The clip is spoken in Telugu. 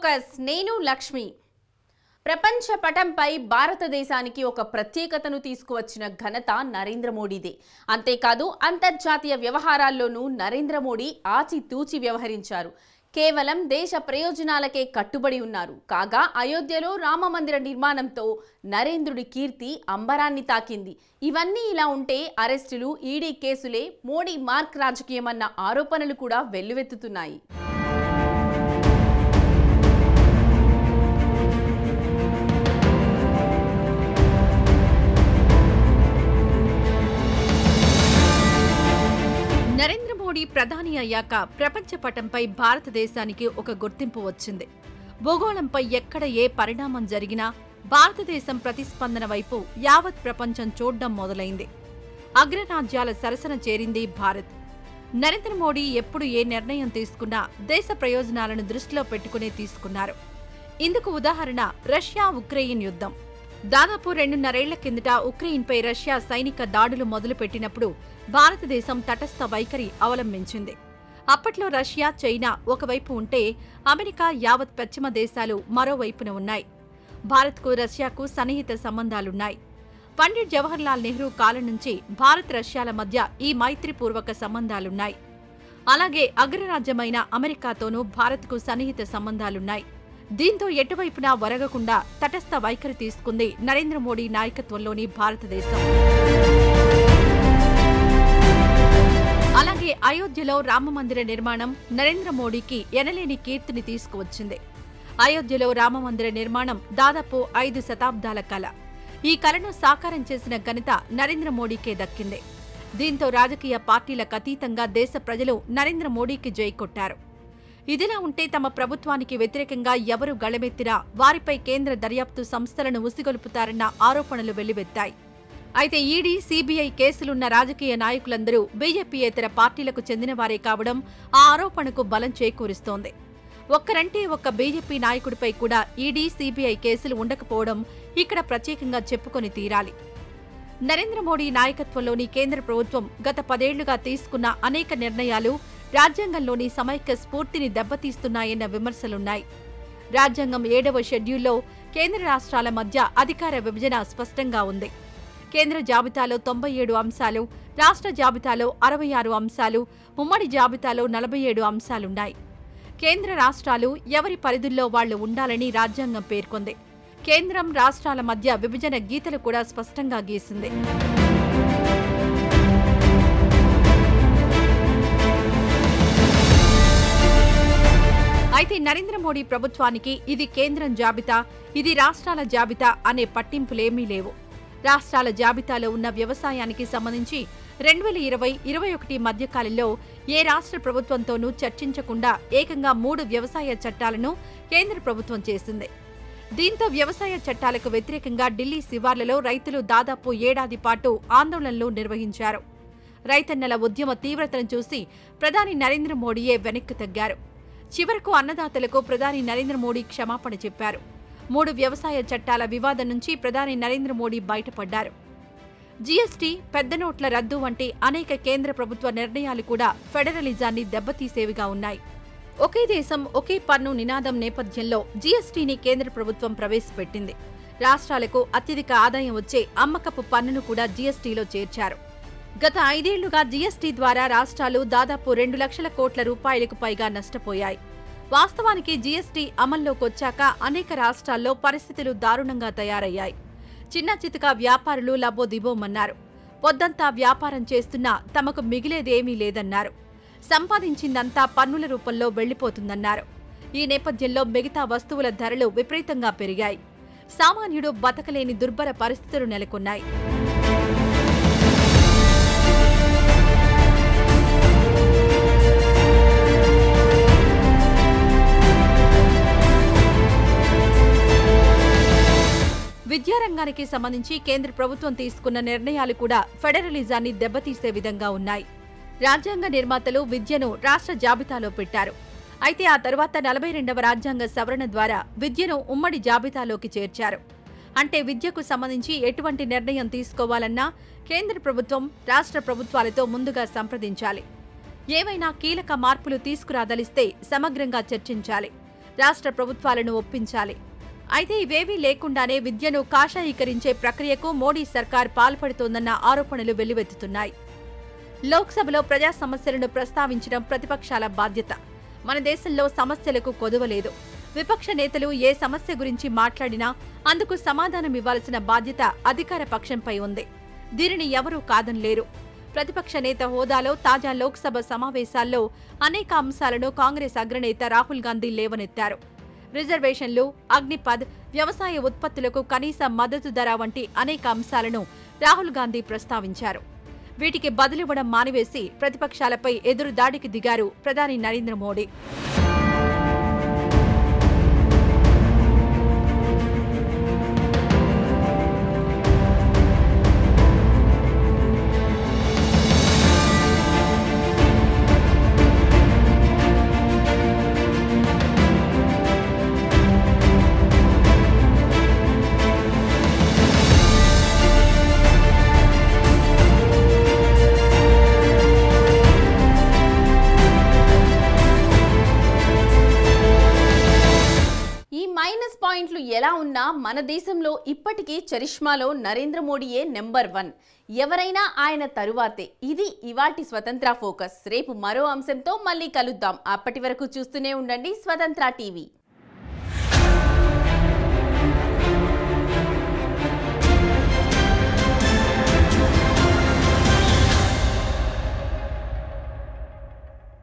ఫోకస్ నేను లక్ష్మి ప్రపంచ పటంపై భారతదేశానికి ఒక ప్రత్యేకతను తీసుకువచ్చిన ఘనత నరేంద్ర మోడీదే. అంతేకాదు అంతర్జాతీయ వ్యవహారాల్లోనూ నరేంద్ర మోడీ ఆచితూచి వ్యవహరించారు. కేవలం దేశ ప్రయోజనాలకే కట్టుబడి ఉన్నారు. కాగా అయోధ్యలో రామమందిర నిర్మాణంతో నరేంద్రుడి కీర్తి అంబరాన్ని తాకింది. ఇవన్నీ ఇలా ఉంటే అరెస్టులు, ఈడీ కేసులే మోడీ మార్క్ రాజకీయమన్న ఆరోపణలు కూడా వెల్లువెత్తుతున్నాయి. నరేంద్ర మోడీ ప్రధాని అయ్యాక ప్రపంచ పటంపై భారతదేశానికి ఒక గుర్తింపు వచ్చింది. భూగోళంపై ఎక్కడ ఏ పరిణామం జరిగినా భారతదేశం ప్రతిస్పందన వైపు యావత్ ప్రపంచం చూడ్డం మొదలైంది. అగ్రరాజ్యాల సరసన చేరింది భారత్. నరేంద్ర మోడీ ఎప్పుడు ఏ నిర్ణయం తీసుకున్నా దేశ ప్రయోజనాలను దృష్టిలో పెట్టుకునే తీసుకున్నారు. ఇందుకు ఉదాహరణ రష్యా ఉక్రెయిన్ యుద్ధం. దాదాపు 2.5 ఏళ్ల కిందట ఉక్రెయిన్పై రష్యా సైనిక దాడులు మొదలుపెట్టినప్పుడు భారతదేశం తటస్థ వైఖరి అవలంబించింది. అప్పట్లో రష్యా, చైనా ఒకవైపు ఉంటే అమెరికా, యావత్ పశ్చిమ దేశాలు మరోవైపున ఉన్నాయి. భారత్కు రష్యాకు సన్నిహిత సంబంధాలున్నాయి. పండిట్ జవహర్లాల్ నెహ్రూ కాలం నుంచి భారత్, రష్యాల మధ్య ఈ మైత్రిపూర్వక సంబంధాలున్నాయి. అలాగే అగ్రరాజ్యమైన అమెరికాతోనూ భారత్కు సన్నిహిత సంబంధాలున్నాయి. దీంతో ఎటువైపునా వరగకుండా తటస్థ వైఖరి తీసుకుంది నరేంద్ర మోడీ నాయకత్వంలోని భారతదేశం. అలాగే అయోధ్యలో రామమందిర నిర్మాణం నరేంద్ర మోడీకి ఎనలేని కీర్తిని తీసుకువచ్చింది. అయోధ్యలో రామమందిర నిర్మాణం దాదాపు 5 శతాబ్దాల కల. ఈ కలను సాకారం చేసిన ఘనత నరేంద్ర మోడీకే దక్కింది. దీంతో రాజకీయ పార్టీలకు అతీతంగా దేశ ప్రజలు నరేంద్ర మోడీకి జై కొట్టారు. ఇదిలా ఉంటే తమ ప్రభుత్వానికి వ్యతిరేకంగా ఎవరు గళమెత్తినా వారిపై కేంద్ర దర్యాప్తు సంస్థలను ఉసిగొలుపుతారన్న ఆరోపణలు వెల్లువెత్తాయి. అయితే ఈడీ, సీబీఐ కేసులున్న రాజకీయ నాయకులందరూ బీజేపీయేతర పార్టీలకు చెందినవారే కావడం ఆ ఆరోపణకు బలం చేకూరుస్తోంది. ఒక్కరంటే ఒక్క బీజేపీ నాయకుడిపై కూడా ఈడీ, సీబీఐ కేసులు ఉండకపోవడం ఇక్కడ ప్రత్యేకంగా చెప్పుకొని తీరాలి. నరేంద్ర మోడీ నాయకత్వంలోని కేంద్ర ప్రభుత్వం గత 10 ఏళ్లుగా తీసుకున్న అనేక నిర్ణయాలు రాజ్యాంగంలోని సమైక్య స్ఫూర్తిని దెబ్బతీస్తున్నాయన్న విమర్శలున్నాయి. రాజ్యాంగం 7వ షెడ్యూల్లో కేంద్ర రాష్ట్రాల మధ్య అధికార విభజన స్పష్టంగా ఉంది. కేంద్ర జాబితాలో 97 అంశాలు, రాష్ట్ర జాబితాలో 66 అంశాలు, ఉమ్మడి జాబితాలో 47 అంశాలున్నాయి. కేంద్ర రాష్ట్రాలు ఎవరి పరిధుల్లో వాళ్లు ఉండాలని రాజ్యాంగం పేర్కొంది. కేంద్రం, రాష్ట్రాల మధ్య విభజన గీతలు కూడా స్పష్టంగా గీసింది. అయితే నరేంద్ర మోడీ ప్రభుత్వానికి ఇది కేంద్రం జాబితా, ఇది రాష్ట్రాల జాబితా అనే పట్టింపులేమీ లేవు. రాష్ట్రాల జాబితాలో ఉన్న వ్యవసాయానికి సంబంధించి 2020-21 మధ్యకాలంలో ఏ రాష్ట్ర ప్రభుత్వంతోనూ చర్చించకుండా ఏకంగా 3 వ్యవసాయ చట్టాలను కేంద్ర ప్రభుత్వం చేసింది. దీంతో వ్యవసాయ చట్టాలకు వ్యతిరేకంగా ఢిల్లీ శివార్లలో రైతులు దాదాపు ఏడాది పాటు ఆందోళనలు నిర్వహించారు. రైతన్నల ఉద్యమ తీవ్రతను చూసి ప్రధాని నరేంద్ర మోడీయే వెనక్కి తగ్గారు. చివరకు అన్నదాతలకు ప్రధాని నరేంద్ర మోడీ క్షమాపణ చెప్పారు. 3 వ్యవసాయ చట్టాల వివాదం నుంచి ప్రధాని నరేంద్ర మోడీ బయటపడ్డారు. జీఎస్టీ, పెద్ద నోట్ల రద్దు వంటి అనేక కేంద్ర ప్రభుత్వ నిర్ణయాలు కూడా ఫెడరలిజాన్ని దెబ్బతీసేవిగా ఉన్నాయి. ఒకే దేశం, ఒకే పన్ను నినాదం నేపథ్యంలో జీఎస్టీని కేంద్ర ప్రభుత్వం ప్రవేశపెట్టింది. రాష్ట్రాలకు అత్యధిక ఆదాయం వచ్చే అమ్మకపు పన్నును కూడా జీఎస్టీలో చేర్చారు. గత 5 ఏళ్లుగా జీఎస్టీ ద్వారా రాష్ట్రాలు దాదాపు 2 లక్షల కోట్ల రూపాయలకు పైగా నష్టపోయాయి. వాస్తవానికి జీఎస్టీ అమల్లోకొచ్చాక అనేక రాష్ట్రాల్లో పరిస్థితులు దారుణంగా తయారయ్యాయి. చిన్న చితక వ్యాపారులు లబ్బోదిబోమన్నారు. పొద్దంతా వ్యాపారం చేస్తున్నా తమకు మిగిలేదేమీ లేదన్నారు. సంపాదించిందంతా పన్నుల రూపంలో వెళ్లిపోతుందన్నారు. ఈ నేపథ్యంలో మిగతా వస్తువుల ధరలు విపరీతంగా పెరిగాయి. సామాన్యుడు బతకలేని దుర్భర పరిస్థితులు నెలకొన్నాయి. విద్యారంగానికి సంబంధించి కేంద్ర ప్రభుత్వం తీసుకున్న నిర్ణయాలు కూడా ఫెడరలిజాన్ని దెబ్బతీసే విధంగా ఉన్నాయి. రాజ్యాంగ నిర్మాతలు విద్యను రాష్ట్ర జాబితాలో పెట్టారు. అయితే ఆ తర్వాత 42వ రాజ్యాంగ సవరణ ద్వారా విద్యను ఉమ్మడి జాబితాలోకి చేర్చారు. అంటే విద్యకు సంబంధించి ఎటువంటి నిర్ణయం తీసుకోవాలన్నా కేంద్ర ప్రభుత్వం, రాష్ట్ర ప్రభుత్వాలతో ముందుగా సంప్రదించాలి. ఏవైనా కీలక మార్పులు తీసుకురాదలిస్తే సమగ్రంగా చర్చించాలి. రాష్ట్ర ప్రభుత్వాలను ఒప్పించాలి. అయితే ఇవేవీ లేకుండానే విద్యను కాషాయీకరించే ప్రక్రియకు మోడీ సర్కార్ పాల్పడుతోందన్న ఆరోపణలు వెల్లువెత్తుతున్నాయి. లోక్సభలో ప్రజా సమస్యలను ప్రస్తావించడం ప్రతిపక్షాల బాధ్యత. మన దేశంలో సమస్యలకు కొదువలేదు. విపక్ష నేతలు ఏ సమస్య గురించి మాట్లాడినా అందుకు సమాధానమివ్వాల్సిన బాధ్యత అధికార పక్షంపై ఉంది. దీనిని ఎవరూ కాదనలేరు. ప్రతిపక్ష నేత హోదాలో తాజా లోక్సభ సమావేశాల్లో అనేక అంశాలను కాంగ్రెస్ అగ్రనేత రాహుల్ గాంధీ లేవనెత్తారు. రిజర్వేషన్లు, అగ్నిపథ్, వ్యవసాయ ఉత్పత్తులకు కనీస మద్దతు ధర వంటి అనేక అంశాలను రాహుల్ గాంధీ ప్రస్తావించారు. వీటికి బదులివ్వడం మానివేసి ప్రతిపక్షాలపై ఎదురు దాడికి దిగారు ప్రధాని నరేంద్ర మోడీ. పాయింట్లు ఎలా ఉన్నా మన దేశంలో ఇప్పటికీ చరిష్మాలో నరేంద్ర మోడీయే నెంబర్ 1. ఎవరైనా ఆయన తరువాతే. ఇది ఇవాల్టి స్వతంత్ర ఫోకస్. రేపు మరో అంశంతో మళ్ళీ కలుద్దాం. అప్పటి వరకు చూస్తూనే ఉండండి స్వతంత్ర టీవీ.